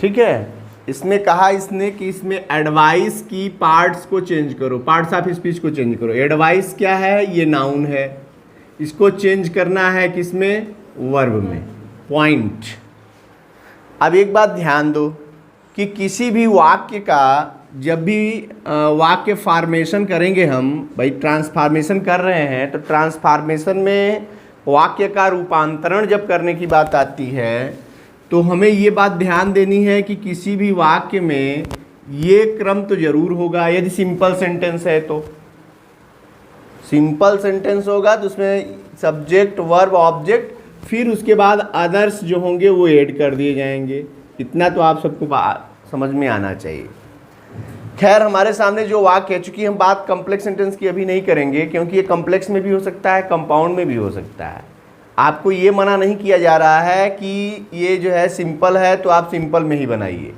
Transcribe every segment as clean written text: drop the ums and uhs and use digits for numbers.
ठीक है। इसमें कहा इसने कि इसमें एडवाइस की पार्ट्स को चेंज करो, पार्ट्स ऑफ स्पीच को चेंज करो। एडवाइस क्या है? ये नाउन है, इसको चेंज करना है किसमें? वर्ब में। पॉइंट। अब एक बात ध्यान दो कि किसी भी वाक्य का जब भी वाक्य फॉर्मेशन करेंगे हम, भाई ट्रांसफॉर्मेशन कर रहे हैं, तो ट्रांसफॉर्मेशन में वाक्य का रूपांतरण जब करने की बात आती है तो हमें ये बात ध्यान देनी है कि किसी भी वाक्य में ये क्रम तो जरूर होगा। यदि सिंपल सेंटेंस है तो सिंपल सेंटेंस होगा तो उसमें सब्जेक्ट, वर्ब, ऑब्जेक्ट, फिर उसके बाद अदर्स जो होंगे वो ऐड कर दिए जाएंगे। इतना तो आप सबको समझ में आना चाहिए। खैर, हमारे सामने जो वाक्य है, चूंकि हम बात कॉम्प्लेक्स सेंटेंस की अभी नहीं करेंगे क्योंकि ये कॉम्प्लेक्स में भी हो सकता है, कंपाउंड में भी हो सकता है। आपको ये मना नहीं किया जा रहा है कि ये जो है सिंपल है तो आप सिंपल में ही बनाइए,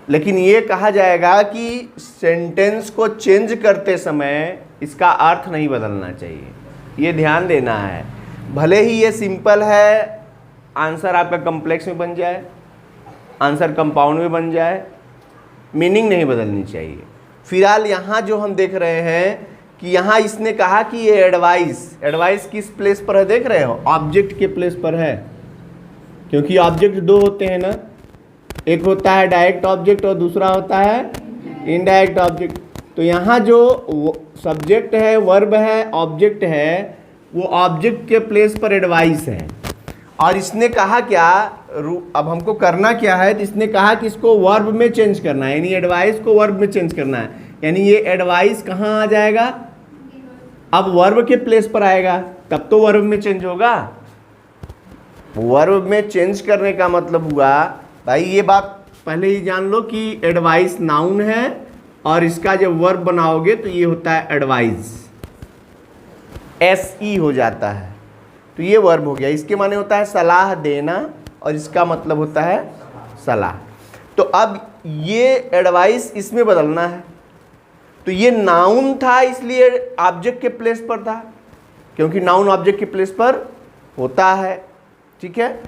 लेकिन ये कहा जाएगा कि सेंटेंस को चेंज करते समय इसका अर्थ नहीं बदलना चाहिए, ये ध्यान देना है। भले ही ये सिंपल है, आंसर आपका कॉम्प्लेक्स में बन जाए, आंसर कंपाउंड में बन जाए, मीनिंग नहीं बदलनी चाहिए। फिलहाल यहाँ जो हम देख रहे हैं कि यहाँ इसने कहा कि ये एडवाइस किस प्लेस पर है? देख रहे हो, ऑब्जेक्ट के प्लेस पर है, क्योंकि ऑब्जेक्ट दो होते हैं ना, एक होता है डायरेक्ट ऑब्जेक्ट और दूसरा होता है इनडायरेक्ट ऑब्जेक्ट। तो यहाँ जो सब्जेक्ट है, वर्ब है, ऑब्जेक्ट है, वो ऑब्जेक्ट के प्लेस पर एडवाइस है। और इसने कहा क्या, अब हमको करना क्या है, तो इसने कहा कि इसको वर्ब में चेंज करना है, यानी एडवाइस को वर्ब में चेंज करना है। यानी ये एडवाइस कहाँ आ जाएगा? अब वर्ब के प्लेस पर आएगा, तब तो वर्ब में चेंज होगा। वर्ब में चेंज करने का मतलब हुआ, भाई ये बात पहले ही जान लो कि एडवाइस नाउन है और इसका जब वर्ब बनाओगे तो ये होता है एडवाइस, SE हो जाता है, तो ये वर्ब हो गया। इसके माने होता है सलाह देना और इसका मतलब होता है सलाह। तो अब ये एडवाइस इसमें बदलना है, तो ये नाउन था इसलिए ऑब्जेक्ट के प्लेस पर था, क्योंकि नाउन ऑब्जेक्ट के प्लेस पर होता है, ठीक है।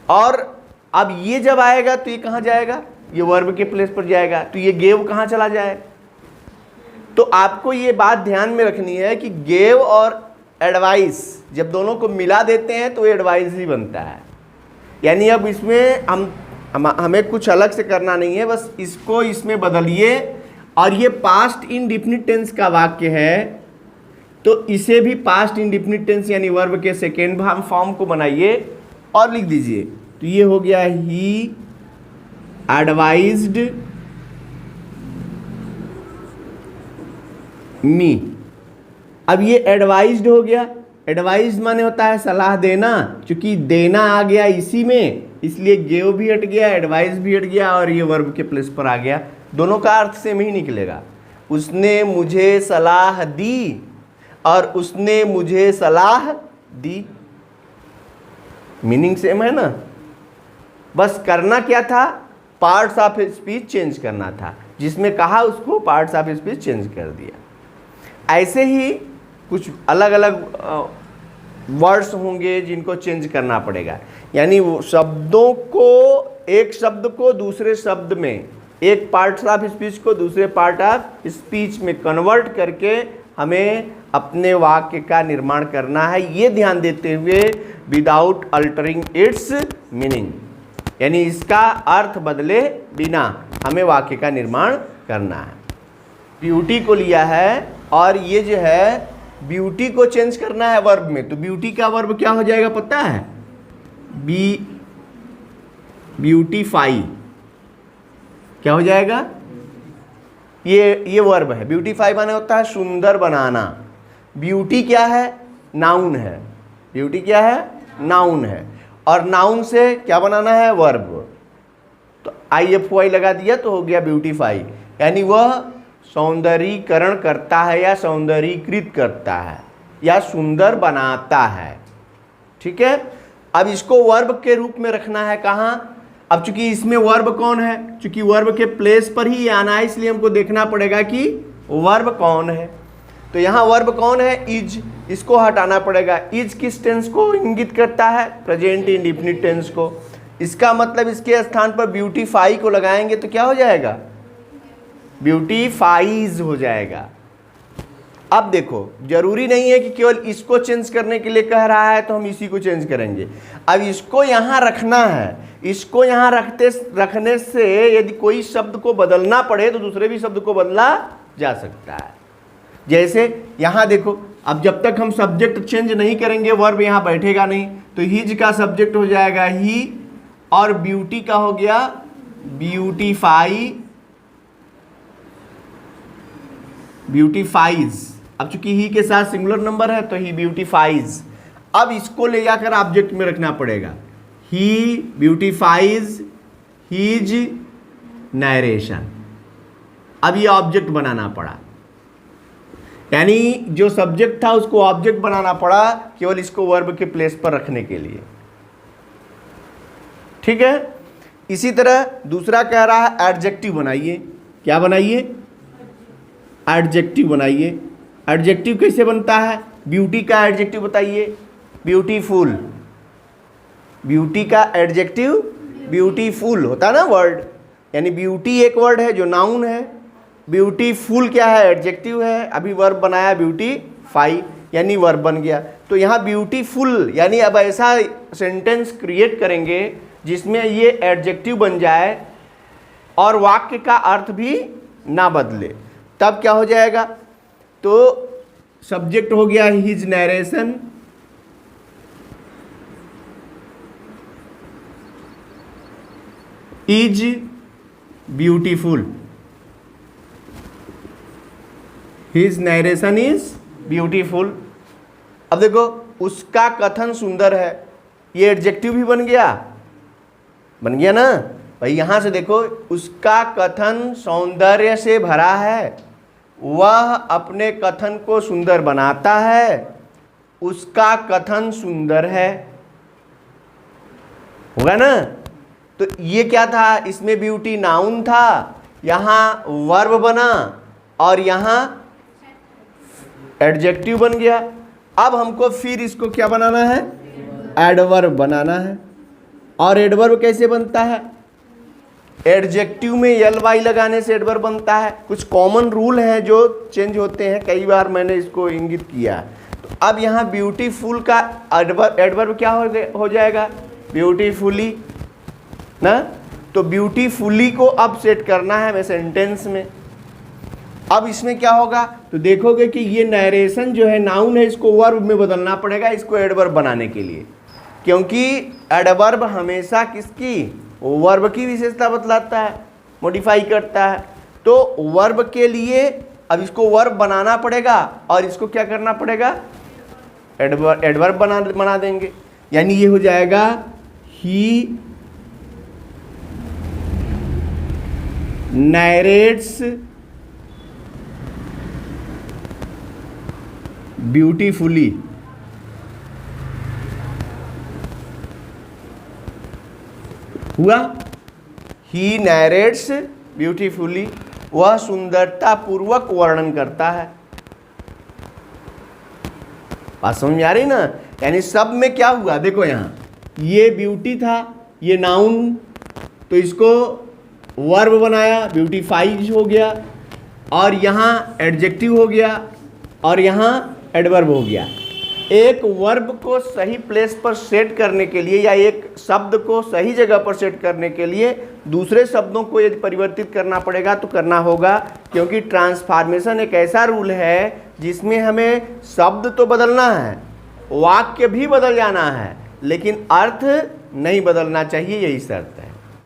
और अब ये जब आएगा तो ये कहाँ जाएगा? ये वर्ब के प्लेस पर जाएगा, तो ये गेव कहाँ चला जाएगा? तो आपको ये बात ध्यान में रखनी है कि गेव और एडवाइस जब दोनों को मिला देते हैं तो एडवाइस ही बनता है। यानी अब इसमें हमें कुछ अलग से करना नहीं है, बस इसको इसमें बदलिए। और ये पास्ट इंडेफिनिट टेंस का वाक्य है, तो इसे भी पास्ट इंडेफिनिट टेंस यानी वर्ब के सेकेंड फॉर्म को बनाइए और लिख दीजिए। तो ये हो गया ही एडवाइज्ड मी। अब ये एडवाइज्ड हो गया, एडवाइज्ड माने होता है सलाह देना, चूंकि देना आ गया इसी में इसलिए गेव भी हट गया, एडवाइस भी हट गया और ये वर्ब के प्लेस पर आ गया। दोनों का अर्थ सेम ही निकलेगा। उसने मुझे सलाह दी और उसने मुझे सलाह दी, मीनिंग सेम है ना। बस करना क्या था? पार्ट्स ऑफ स्पीच चेंज करना था, जिसमें कहा उसको पार्ट्स ऑफ स्पीच चेंज कर दिया। ऐसे ही कुछ अलग अलग वर्ड्स होंगे जिनको चेंज करना पड़ेगा, यानी वो शब्दों को, एक शब्द को दूसरे शब्द में, एक पार्ट ऑफ स्पीच को दूसरे पार्ट ऑफ स्पीच में कन्वर्ट करके हमें अपने वाक्य का निर्माण करना है, ये ध्यान देते हुए विदाउट अल्टरिंग इट्स मीनिंग, यानी इसका अर्थ बदले बिना हमें वाक्य का निर्माण करना है। ब्यूटी को लिया है और ये जो है ब्यूटी को चेंज करना है वर्ब में, तो ब्यूटी का वर्ब क्या हो जाएगा पता है? ब्यूटीफाई। क्या हो जाएगा? ये वर्ब है। ब्यूटीफाई माने होता है सुंदर बनाना। ब्यूटी क्या है? नाउन है। ब्यूटी क्या है? नाउन है। और नाउन से क्या बनाना है? वर्ब। तो IFY लगा दिया तो हो गया ब्यूटीफाई, यानी वह सौंदर्यीकरण करता है या सौंदर्यीकृत करता है या सुंदर बनाता है, ठीक है। अब इसको वर्ब के रूप में रखना है कहाँ? अब चूंकि इसमें वर्ब कौन है, चूंकि वर्ब के प्लेस पर ही आना है, इसलिए हमको देखना पड़ेगा कि वर्ब कौन है। तो यहाँ वर्ब कौन है? इज। इसको हटाना पड़ेगा। इज किस टेंस को इंगित करता है? प्रेजेंट इंडेफिनिट टेंस को। इसका मतलब इसके स्थान पर ब्यूटीफाई को लगाएंगे तो क्या हो जाएगा, ब्यूटीफाइज हो जाएगा। अब देखो जरूरी नहीं है कि केवल इसको चेंज करने के लिए कह रहा है तो हम इसी को चेंज करेंगे। अब इसको यहाँ रखना है, इसको यहाँ रखने से यदि कोई शब्द को बदलना पड़े तो दूसरे भी शब्द को बदला जा सकता है। जैसे यहाँ देखो, अब जब तक हम सब्जेक्ट चेंज नहीं करेंगे वर्ब यहाँ बैठेगा नहीं, तो हिज का सब्जेक्ट हो जाएगा ही और ब्यूटी का हो गया ब्यूटीफाई, ब्यूटीफाइज। अब चूंकि ही के साथ सिंगुलर नंबर है तो ही ब्यूटीफाइज। अब इसको ले जाकर ऑब्जेक्ट में रखना पड़ेगा, ही ब्यूटीफाइज हिज नरेशन। अब ये ऑब्जेक्ट बनाना पड़ा, यानी जो सब्जेक्ट था उसको ऑब्जेक्ट बनाना पड़ा केवल इसको वर्ब के प्लेस पर रखने के लिए। ठीक है। इसी तरह दूसरा कह रहा है एडजेक्टिव बनाइए। क्या बनाइए, एडजेक्टिव बनाइए। एडजेक्टिव कैसे बनता है, ब्यूटी का एडजेक्टिव बताइए, ब्यूटीफुल। ब्यूटी का एडजेक्टिव ब्यूटीफुल होता है ना वर्ड, यानी ब्यूटी एक वर्ड है जो नाउन है, ब्यूटीफुल क्या है, एडजेक्टिव है। अभी वर्ब बनाया ब्यूटीफाई, यानी वर्ब बन गया। तो यहाँ ब्यूटीफुल यानी अब ऐसा सेंटेंस क्रिएट करेंगे जिसमें ये एडजेक्टिव बन जाए और वाक्य का अर्थ भी ना बदले। तब क्या हो जाएगा, तो सब्जेक्ट हो गया his narration, is beautiful, his narration is beautiful. अब देखो उसका कथन सुंदर है, ये एडजेक्टिव भी बन गया ना भाई। यहां से देखो उसका कथन सौंदर्य से भरा है, वह अपने कथन को सुंदर बनाता है, उसका कथन सुंदर है, होगा ना। तो ये क्या था, इसमें ब्यूटी नाउन था, यहाँ वर्ब बना और यहाँ एडजेक्टिव बन गया। अब हमको फिर इसको क्या बनाना है, एडवर्ब बनाना है। और एडवर्ब कैसे बनता है, एडजेक्टिव में एल वाई लगाने से एडवर्ब बनता है। कुछ कॉमन रूल है जो चेंज होते हैं, कई बार मैंने इसको इंगित किया। तो अब यहाँ ब्यूटीफुल का एडवर्ब क्या हो जाएगा, ब्यूटीफुली ना। तो ब्यूटीफुली को अब सेट करना है हमें सेंटेंस में। अब इसमें क्या होगा, तो देखोगे कि ये नरेशन जो है नाउन है, इसको वर्ब में बदलना पड़ेगा इसको एडवर्ब बनाने के लिए, क्योंकि एडवर्ब हमेशा किसकी, वर्ब की विशेषता बतलाता है, मॉडिफाई करता है। तो वर्ब के लिए अब इसको वर्ब बनाना पड़ेगा और इसको क्या करना पड़ेगा, एडवर्ब बना देंगे। यानी ये हो जाएगा ही नरेट्स ब्यूटीफुली। हुआ, ही नरेट्स ब्यूटीफुली, वह सुंदरता पूर्वक वर्णन करता है। बात समझ में आ रही ना। यानी सब में क्या हुआ, देखो यहाँ ये ब्यूटी था, ये नाउन, तो इसको वर्ब बनाया, ब्यूटीफाइज हो गया, और यहाँ एडजेक्टिव हो गया, और यहाँ एडवर्ब हो गया। एक वर्ब को सही प्लेस पर सेट करने के लिए या एक शब्द को सही जगह पर सेट करने के लिए दूसरे शब्दों को यदि परिवर्तित करना पड़ेगा तो करना होगा, क्योंकि ट्रांसफॉर्मेशन एक ऐसा रूल है जिसमें हमें शब्द तो बदलना है, वाक्य भी बदल जाना है, लेकिन अर्थ नहीं बदलना चाहिए, यही शर्त है।